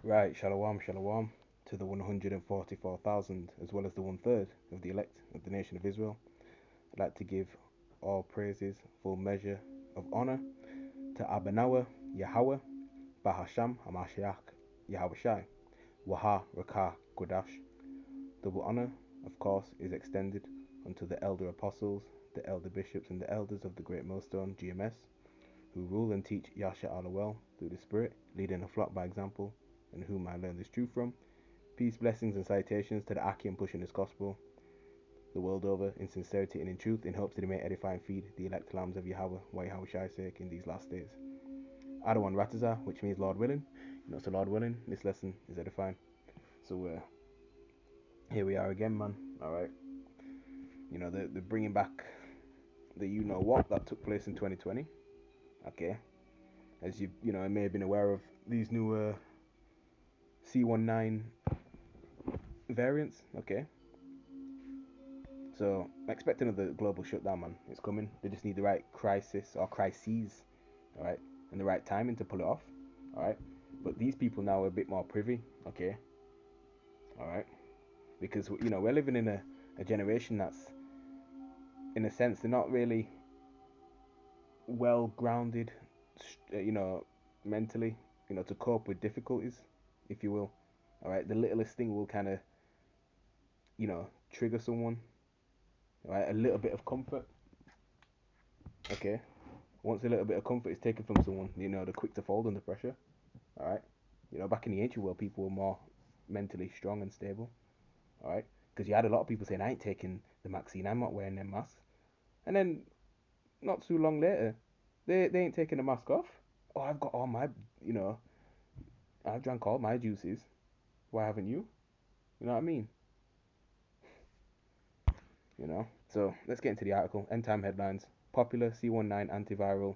Right, shalom, shalom to the 144,000 as well as the one third of the elect of the nation of Israel. I'd like to give all praises, full measure of honor to Abanawa, Yahweh, Bahasham, Hamashiach, Yahweh Shai, Waha, Rakah, Kodash. Double honor, of course, is extended unto the elder apostles, the elder bishops, and the elders of the great millstone, GMS, who rule and teach Yasha Alawel through the Spirit, leading a flock by example, and whom I learned this truth from. Peace, blessings, and salutations to the Akim pushing this gospel the world over in sincerity and in truth, in hopes that he may edify and feed the elect lambs of Yahweh, why Yahweh Shai's sake in these last days. Adawan Rataza, which means Lord willing. So Lord willing, this lesson is edifying. So here we are again, man. All right. They're bringing back the you know what that took place in 2020. Okay. As you may have been aware of these new C-19 variants. Okay. So expect another global shutdown, man. It's coming. They just need the right crisis or crises, all right, and the right timing to pull it off, all right. But these people now are a bit more privy, okay, all right, because we're living in a generation that's, in a sense, they're not really well grounded, mentally, to cope with difficulties, if you will, all right. The littlest thing will kind of, trigger someone, all right. A little bit of comfort, okay. Once a little bit of comfort is taken from someone, they're quick to fold under pressure. All right. Back in the ancient world, people were more mentally strong and stable. All right. Because you had a lot of people saying, I ain't taking the vaccine, I'm not wearing them masks. And then not too long later, they ain't taking the mask off. Oh, I've got all my, you know, I've drank all my juices. Why haven't you? You know what I mean? So let's get into the article. End time headlines. Popular C-19 antiviral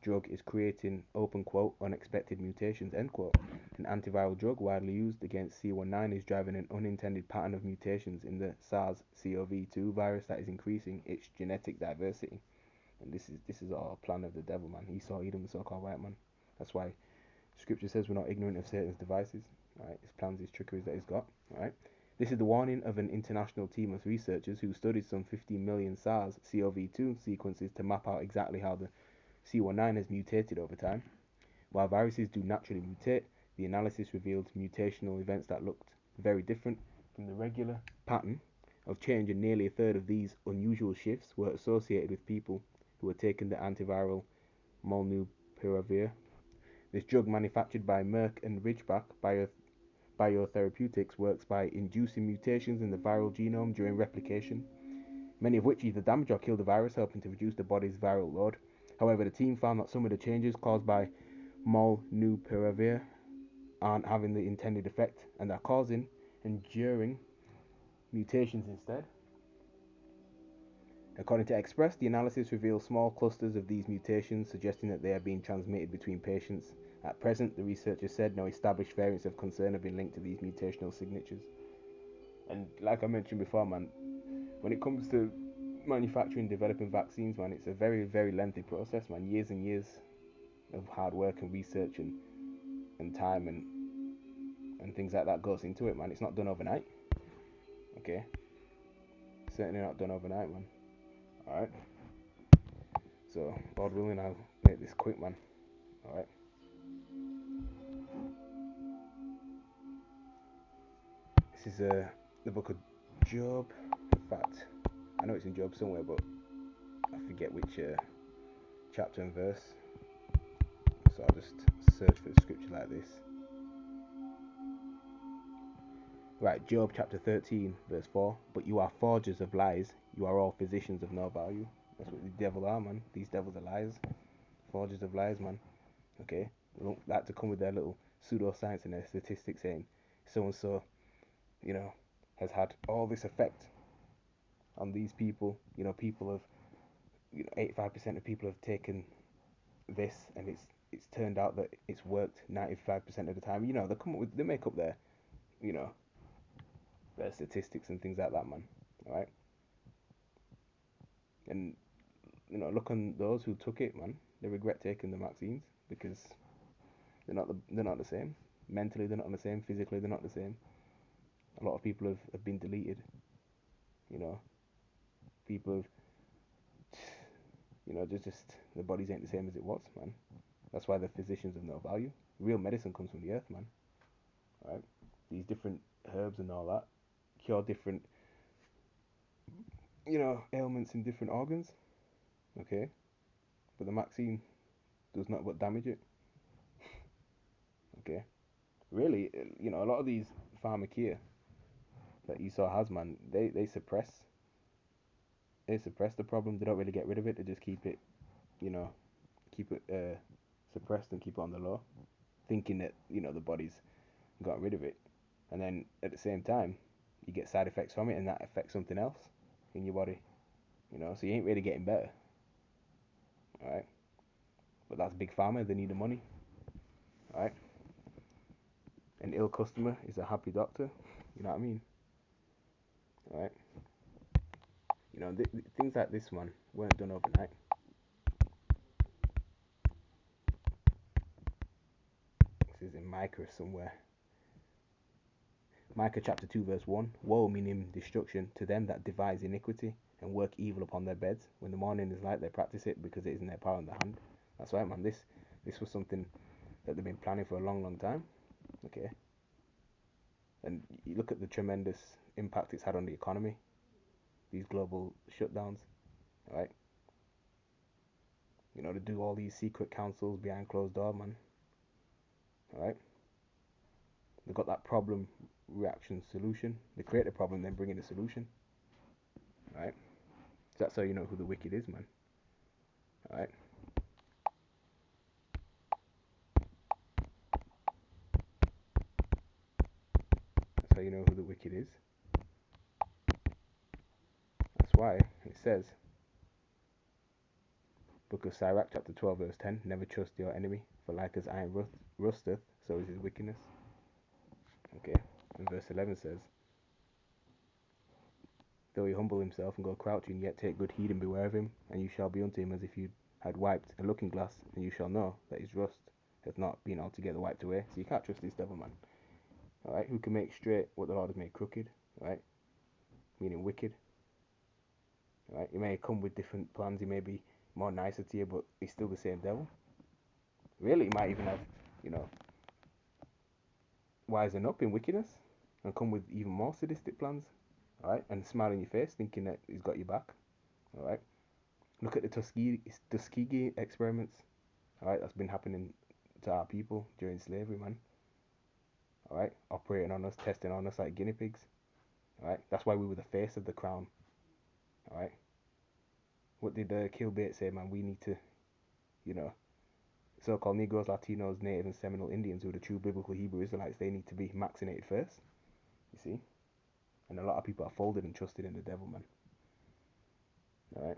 drug is creating, open quote, unexpected mutations, end quote. An antiviral drug widely used against C-19 is driving an unintended pattern of mutations in the SARS-CoV-2 virus that is increasing its genetic diversity. And this is all a plan of the devil, man. Esau, Edom, the so-called white man. That's why Scripture says we're not ignorant of Satan's devices, right? His plans, his trickeries that he's got, right? This is the warning of an international team of researchers who studied some 15 million SARS-CoV-2 sequences to map out exactly how the C-19 has mutated over time. While viruses do naturally mutate, the analysis revealed mutational events that looked very different from the regular pattern of change, and nearly a third of these unusual shifts were associated with people who had taken the antiviral molnupiravir. This drug, manufactured by Merck and Ridgeback Biotherapeutics, works by inducing mutations in the viral genome during replication, many of which either damage or kill the virus, helping to reduce the body's viral load. However, the team found that some of the changes caused by molnupiravir aren't having the intended effect and are causing enduring mutations instead. According to Express, the analysis reveals small clusters of these mutations, suggesting that they are being transmitted between patients. At present, the researchers said no established variants of concern have been linked to these mutational signatures. And like I mentioned before, man, when it comes to manufacturing, developing vaccines, man, it's a very, very lengthy process, man. Years and years of hard work and research and time and things like that goes into it, man. It's not done overnight. Okay? Certainly not done overnight, man. Alright? So, Lord willing, I'll make this quick, man. Alright? This is the book of Job. In fact, I know it's in Job somewhere, but I forget which chapter and verse. So I'll just search for the scripture like this. Right, Job chapter 13, verse 4. But you are forgers of lies. You are all physicians of no value. That's what the devil are, man. These devils are liars. Forgers of lies, man. Okay? They don't like to come with their little pseudoscience and their statistics saying so and so, has had all this effect on these people. People have, 85% of people have taken this, and it's turned out that it's worked 95% of the time. They make up you know, their statistics and things like that, man. All right, and look on those who took it, man. They regret taking the vaccines because they're not the same. Mentally, they're not the same. Physically, they're not the same. A lot of people have been deleted. You know, people have, just the bodies ain't the same as it was, man. That's why the physicians have no value. Real medicine comes from the earth, man. Right? These different herbs and all that cure different, ailments in different organs. Okay, but the vaccine does not but damage it. Okay, really, a lot of these pharmacia that Esau has, man, they suppress the problem. They don't really get rid of it. They just keep it, you know, keep it suppressed and keep it on the low, thinking that the body's got rid of it, and then at the same time, you get side effects from it, and that affects something else in your body. So you ain't really getting better, all right? But that's big pharma. They need the money, all right? An ill customer is a happy doctor. You know what I mean? All right? Things like this one weren't done overnight. This is in Micah somewhere. Micah chapter 2 verse 1. Woe, meaning destruction, to them that devise iniquity and work evil upon their beds. When the morning is light, they practice it because it is in their power and their hand. That's right, man. This was something that they've been planning for a long, long time. Okay. And you look at the tremendous impact it's had on the economy, these global shutdowns, right? To do all these secret councils behind closed door, man. All right. They got that problem, reaction, solution. They create a problem, then bring in a solution. All right. So that's how you know who the wicked is, man. All right. That's how you know who the wicked is. That's why it says, Book of Sirach, chapter 12, verse 10, never trust your enemy, for like as iron rusteth, so is his wickedness. Okay. And verse 11 says, though he humble himself and go crouching, yet take good heed and beware of him, and you shall be unto him as if you had wiped a looking glass, and you shall know that his rust hath not been altogether wiped away. So you can't trust this devil, man. Alright, who can make straight what the Lord has made crooked, right? Meaning wicked. Right? He may come with different plans, he may be more nicer to you, but he's still the same devil. Really, he might even have, you know, wisen up in wickedness and come with even more sadistic plans. Alright, and smile in your face, thinking that he's got your back. Alright, look at the Tuskegee experiments. Alright, that's been happening to our people during slavery, man. Alright, operating on us, testing on us like guinea pigs. Alright, that's why we were the face of the crown. Alright, what did Kill Bait say, man? We need to, you know, so-called Negroes, Latinos, Native and Seminole Indians, who are the true biblical Hebrew Israelites, they need to be vaccinated first. You see? And a lot of people are folded and trusted in the devil, man. Alright?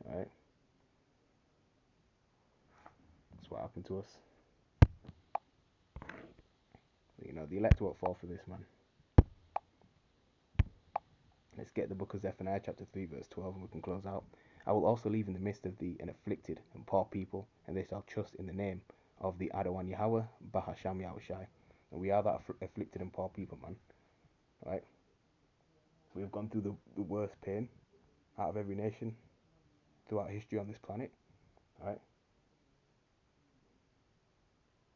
Alright? That's what happened to us. The elect won't fall for this, man. Let's get the book of Zephaniah, chapter 3, verse 12, and we can close out. I will also leave in the midst of thee an afflicted and poor people, and they shall trust in the name of the Adawan Yahweh, Bahasham Yahushai. And we are that afflicted and poor people, man. Right? We've gone through the worst pain out of every nation throughout history on this planet. Right?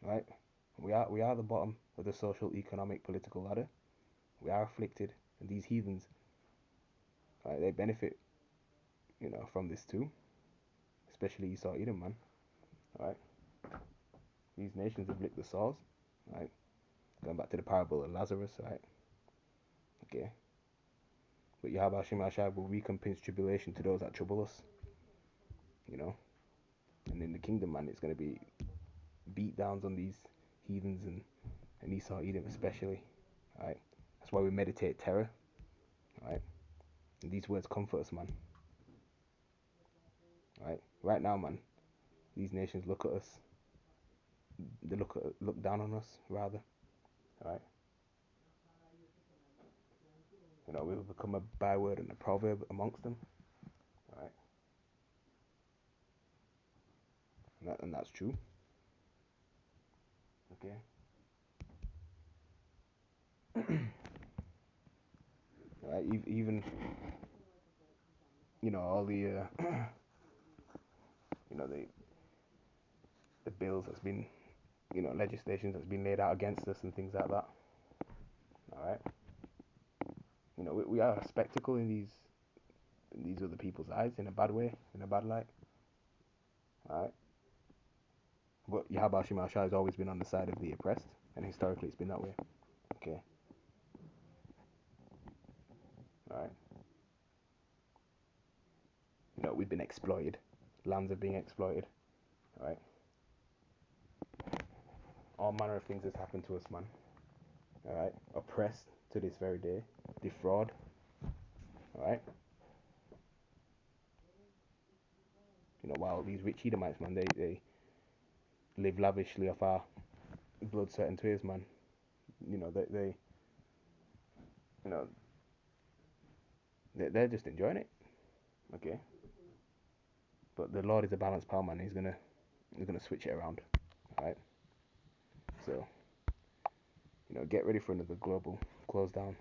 Right? We are the bottom of the social, economic, political ladder. We are afflicted, and these heathens, right, they benefit, from this too. Especially Esau Edom, man. Right? These nations have licked the sores. Right? Going back to the parable of Lazarus, right? Okay. But Yahweh Hashem Hashai will recompense tribulation to those that trouble us. And in the kingdom, man, it's going to be beat downs on these heathens and Esau Edom especially. Right? That's why we meditate terror. Right? And these words comfort us, man. Right? Right now, man, these nations look at us. They look down on us, rather. Right? We've become a byword and a proverb amongst them. Right? And that's true. Okay. Right. Even all the the bills that's been legislation that's been laid out against us and things like that. All right. We are a spectacle in these other people's eyes, in a bad way, in a bad light. All right. But Yahya Shah has always been on the side of the oppressed, and historically it's been that way. Okay. All right. We've been exploited. Lands are being exploited. All right. All manner of things has happened to us, man. All right. Oppressed to this very day. Defraud. All right. While these rich Edomites, man, they live lavishly off our blood, sweat, and tears, man. They you know, they're just enjoying it. Okay. But the Lord is a balanced power, man. He's gonna switch it around. All right. So get ready for another global close down.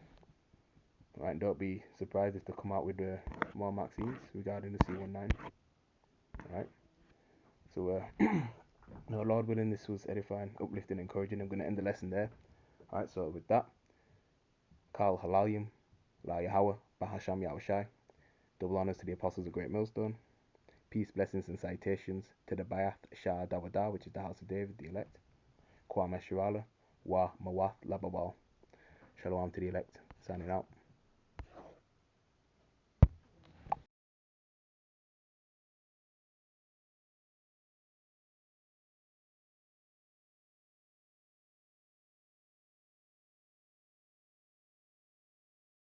All right. Don't be surprised if they come out with more vaccines regarding the C-19. All right. So no, Lord willing, this was edifying, uplifting, encouraging. I'm gonna end the lesson there. All right. So with that, Kal Halalim, La Yahweh, Bahasham Yahushai. Double honors to the apostles of Great Millstone. Peace, blessings, and salutations to the Bayath Shah Dawada, which is the house of David, the elect. Kwame Shirala, Wa Mawath Labawal. Shalom to the elect. Signing out.